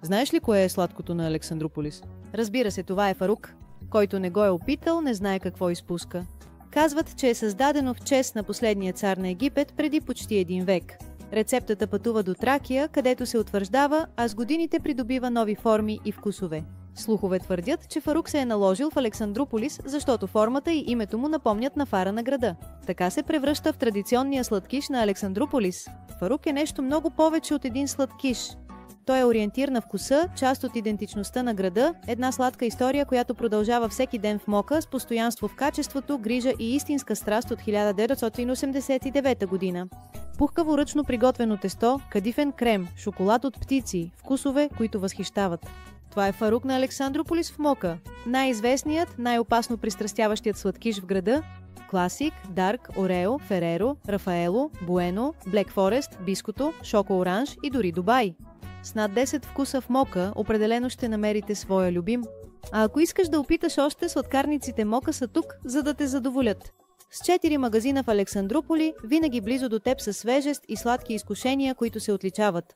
Знаеш ли кое е сладкото на Александрополис? Разбира се, това е фарук. Който не го е опитал, не знае какво изпуска. Казват, че е създадено в чест на последния цар на Египет преди почти 1 век. Рецептата пътува до Тракия, където се утвърждава, а с годините придобива нови форми и вкусове. Слухове твърдят, че фарук се е наложил в Александрополис, защото формата и името му напомнят на фара на града. Така се превръща в традиционния сладкиш на Александрополис. Фарук е нещо много повече от един сладкиш. Той е ориентир на вкуса, част от идентичността на града, една сладка история, която продължава всеки ден в Мока с постоянство в качеството, грижа и истинска страст от 1989 година. Пухкаво ръчно приготвено тесто, кадифен крем, шоколад от птици, вкусове, които възхищават. Това е фарук на Александрополис в Мока. Най-известният, най-опасно пристрастяващият сладкиш в града – Класик, Дарк, Орео, Фереро, Рафаело, Буено, Блек Форест, Биското, Шоко Оранж и дори Дубай. С над 10 вкуса в Мока определено ще намерите своя любим. А ако искаш да опиташ още, сладкарниците Мока са тук, за да те задоволят. С 4 магазина в Александрополи, винаги близо до теб са свежест и сладки изкушения, които се отличават.